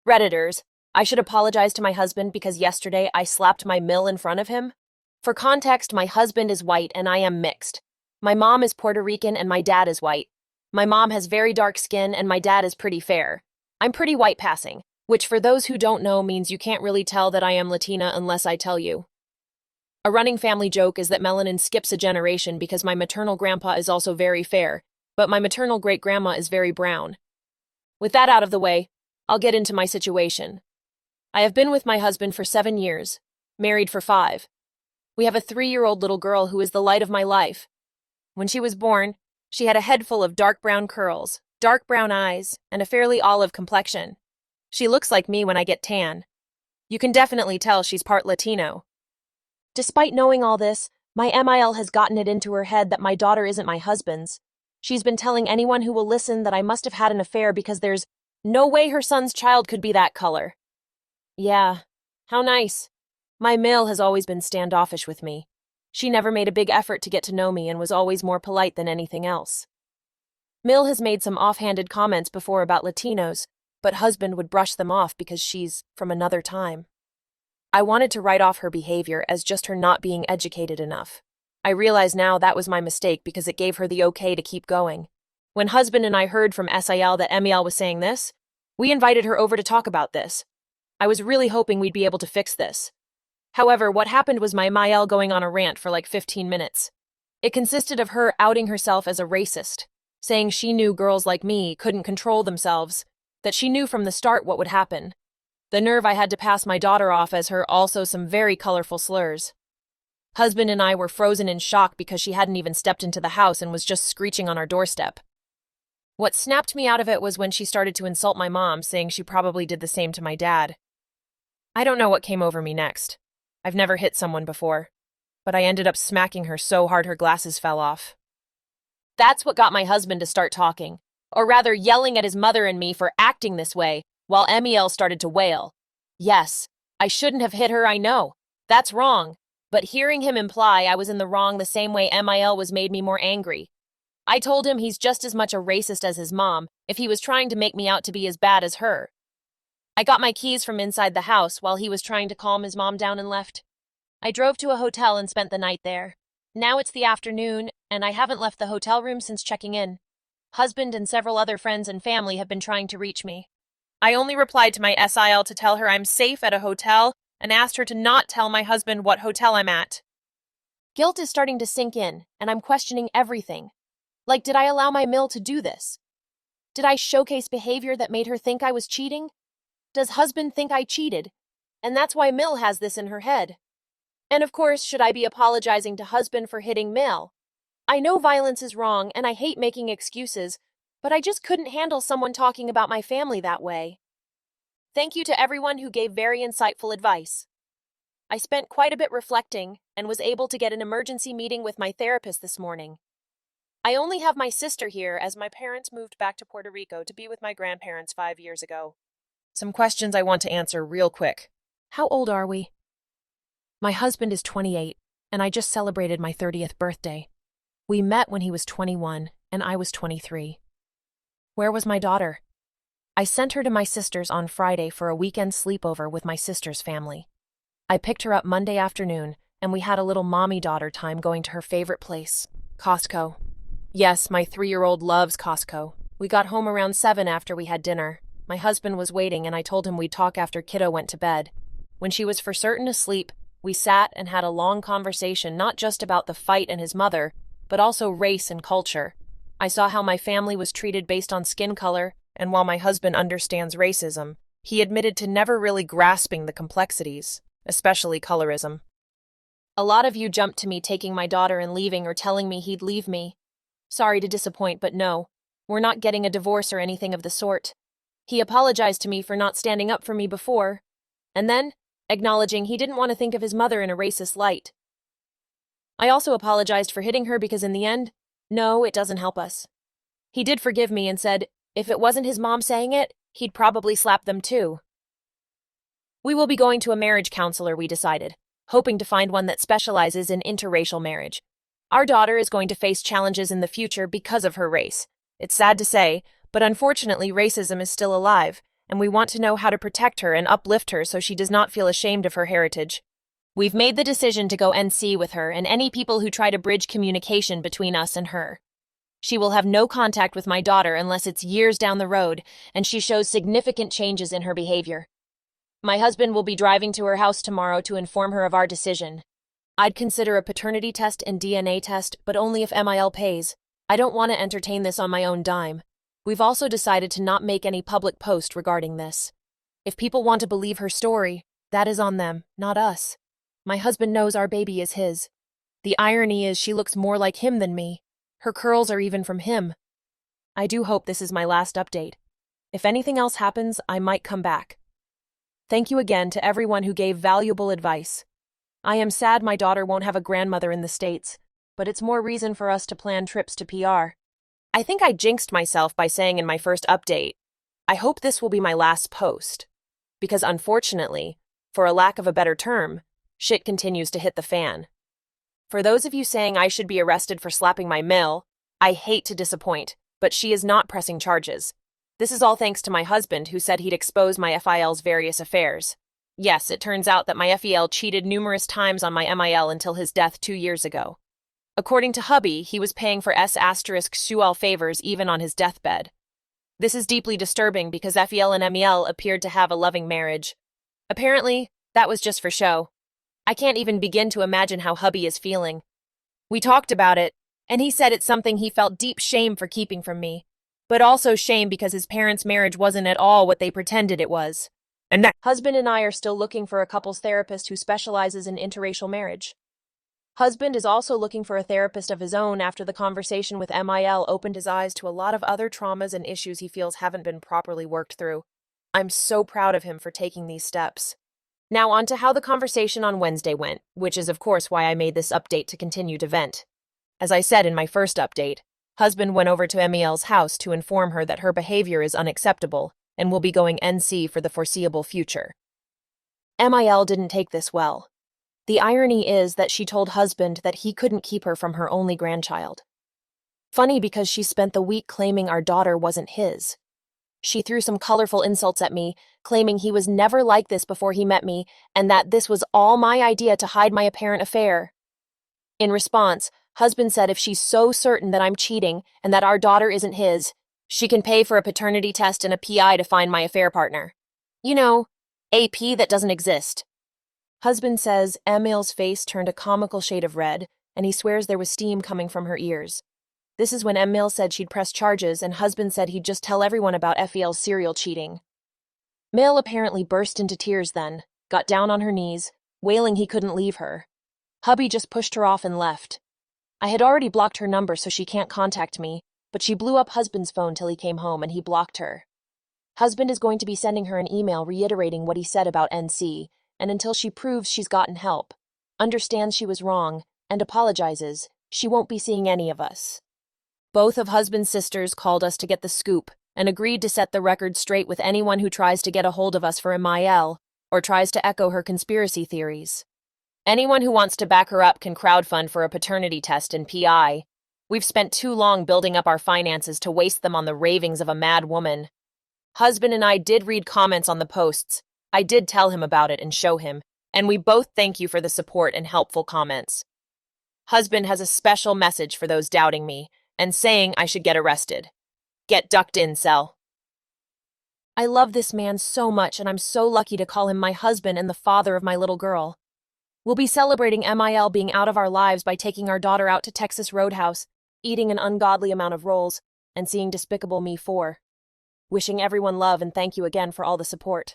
Redditors, I should apologize to my husband because yesterday I slapped my mill in front of him. For context, my husband is white and I am mixed. My mom is Puerto Rican and my dad is white. My mom has very dark skin and my dad is pretty fair. I'm pretty white passing, which for those who don't know means you can't really tell that I am Latina unless I tell you. A running family joke is that melanin skips a generation because my maternal grandpa is also very fair, but my maternal great-grandma is very brown. With that out of the way, I'll get into my situation. I have been with my husband for 7 years, married for 5. We have a 3-year-old little girl who is the light of my life. When she was born, she had a head full of dark brown curls, dark brown eyes, and a fairly olive complexion. She looks like me when I get tan. You can definitely tell she's part Latino. Despite knowing all this, my MIL has gotten it into her head that my daughter isn't my husband's. She's been telling anyone who will listen that I must have had an affair because there's no way her son's child could be that color. Yeah, how nice. My Mill has always been standoffish with me. She never made a big effort to get to know me and was always more polite than anything else. Mill has made some offhanded comments before about Latinos, but husband would brush them off because she's from another time. I wanted to write off her behavior as just her not being educated enough. I realize now that was my mistake because it gave her the okay to keep going. When husband and I heard from SIL that Emiel was saying this, we invited her over to talk about this. I was really hoping we'd be able to fix this. However, what happened was my Mael going on a rant for like 15 minutes. It consisted of her outing herself as a racist, saying she knew girls like me couldn't control themselves, that she knew from the start what would happen. The nerve I had to pass my daughter off as her also some very colorful slurs. Husband and I were frozen in shock because she hadn't even stepped into the house and was just screeching on our doorstep. What snapped me out of it was when she started to insult my mom, saying she probably did the same to my dad. I don't know what came over me next. I've never hit someone before, but I ended up smacking her so hard her glasses fell off. That's what got my husband to start talking, or rather yelling at his mother and me for acting this way, while Emiel started to wail. Yes, I shouldn't have hit her, I know. That's wrong. But hearing him imply I was in the wrong the same way Emiel was made me more angry. I told him he's just as much a racist as his mom if he was trying to make me out to be as bad as her. I got my keys from inside the house while he was trying to calm his mom down and left. I drove to a hotel and spent the night there. Now it's the afternoon, and I haven't left the hotel room since checking in. Husband and several other friends and family have been trying to reach me. I only replied to my SIL to tell her I'm safe at a hotel and asked her to not tell my husband what hotel I'm at. Guilt is starting to sink in, and I'm questioning everything. Like, did I allow my Mill to do this? Did I showcase behavior that made her think I was cheating? Does husband think I cheated? And that's why Mill has this in her head. And of course, should I be apologizing to husband for hitting Mill? I know violence is wrong, and I hate making excuses, but I just couldn't handle someone talking about my family that way. Thank you to everyone who gave very insightful advice. I spent quite a bit reflecting and was able to get an emergency meeting with my therapist this morning. I only have my sister here as my parents moved back to Puerto Rico to be with my grandparents 5 years ago. Some questions I want to answer real quick. How old are we? My husband is 28, and I just celebrated my 30th birthday. We met when he was 21, and I was 23. Where was my daughter? I sent her to my sister's on Friday for a weekend sleepover with my sister's family. I picked her up Monday afternoon, and we had a little mommy-daughter time going to her favorite place, Costco. Yes, my 3-year-old loves Costco. We got home around 7 after we had dinner. My husband was waiting, and I told him we'd talk after kiddo went to bed. When she was for certain asleep, we sat and had a long conversation not just about the fight and his mother, but also race and culture. I saw how my family was treated based on skin color, and while my husband understands racism, he admitted to never really grasping the complexities, especially colorism. A lot of you jumped to me taking my daughter and leaving or telling me he'd leave me. Sorry to disappoint, but no, we're not getting a divorce or anything of the sort. He apologized to me for not standing up for me before, and then acknowledging he didn't want to think of his mother in a racist light. I also apologized for hitting her because in the end, no, it doesn't help us. He did forgive me and said, if it wasn't his mom saying it, he'd probably slap them too. We will be going to a marriage counselor, we decided, hoping to find one that specializes in interracial marriage. Our daughter is going to face challenges in the future because of her race. It's sad to say, but unfortunately racism is still alive, and we want to know how to protect her and uplift her so she does not feel ashamed of her heritage. We've made the decision to go NC with her and any people who try to bridge communication between us and her. She will have no contact with my daughter unless it's years down the road and she shows significant changes in her behavior. My husband will be driving to her house tomorrow to inform her of our decision. I'd consider a paternity test and DNA test, but only if MIL pays. I don't want to entertain this on my own dime. We've also decided to not make any public post regarding this. If people want to believe her story, that is on them, not us. My husband knows our baby is his. The irony is she looks more like him than me. Her curls are even from him. I do hope this is my last update. If anything else happens, I might come back. Thank you again to everyone who gave valuable advice. I am sad my daughter won't have a grandmother in the States, but it's more reason for us to plan trips to PR. I think I jinxed myself by saying in my first update, I hope this will be my last post. Because unfortunately, for a lack of a better term, shit continues to hit the fan. For those of you saying I should be arrested for slapping my mill, I hate to disappoint, but she is not pressing charges. This is all thanks to my husband who said he'd expose my FIL's various affairs. Yes, it turns out that my FEL cheated numerous times on my MIL until his death 2 years ago. According to hubby, he was paying for S***Sual favors even on his deathbed. This is deeply disturbing because FEL and MEL appeared to have a loving marriage. Apparently, that was just for show. I can't even begin to imagine how hubby is feeling. We talked about it, and he said it's something he felt deep shame for keeping from me, but also shame because his parents' marriage wasn't at all what they pretended it was. And that husband and I are still looking for a couples therapist who specializes in interracial marriage. Husband is also looking for a therapist of his own after the conversation with MIL opened his eyes to a lot of other traumas and issues he feels haven't been properly worked through. I'm so proud of him for taking these steps. Now on to how the conversation on Wednesday went, which is of course why I made this update to continue to vent. As I said in my first update, husband went over to MEL's house to inform her that her behavior is unacceptable and will be going NC for the foreseeable future. MIL didn't take this well. The irony is that she told husband that he couldn't keep her from her only grandchild. Funny because she spent the week claiming our daughter wasn't his. She threw some colorful insults at me, claiming he was never like this before he met me and that this was all my idea to hide my apparent affair. In response, husband said if she's so certain that I'm cheating and that our daughter isn't his, she can pay for a paternity test and a PI to find my affair partner. You know, AP that doesn't exist. Husband says Emil's face turned a comical shade of red, and he swears there was steam coming from her ears. This is when Emil said she'd press charges, and husband said he'd just tell everyone about FEL's serial cheating. Mil apparently burst into tears then, got down on her knees, wailing he couldn't leave her. Hubby just pushed her off and left. I had already blocked her number so she can't contact me, but she blew up husband's phone till he came home and he blocked her. Husband is going to be sending her an email reiterating what he said about NC, and until she proves she's gotten help, understands she was wrong, and apologizes, she won't be seeing any of us. Both of husband's sisters called us to get the scoop and agreed to set the record straight with anyone who tries to get a hold of us for MIL or tries to echo her conspiracy theories. Anyone who wants to back her up can crowdfund for a paternity test and PI. We've spent too long building up our finances to waste them on the ravings of a mad woman. Husband and I did read comments on the posts. I did tell him about it and show him, and we both thank you for the support and helpful comments. Husband has a special message for those doubting me and saying I should get arrested. Get ducked in, cell. I love this man so much, and I'm so lucky to call him my husband and the father of my little girl. We'll be celebrating MIL being out of our lives by taking our daughter out to Texas Roadhouse, eating an ungodly amount of rolls, and seeing Despicable Me 4. Wishing everyone love and thank you again for all the support.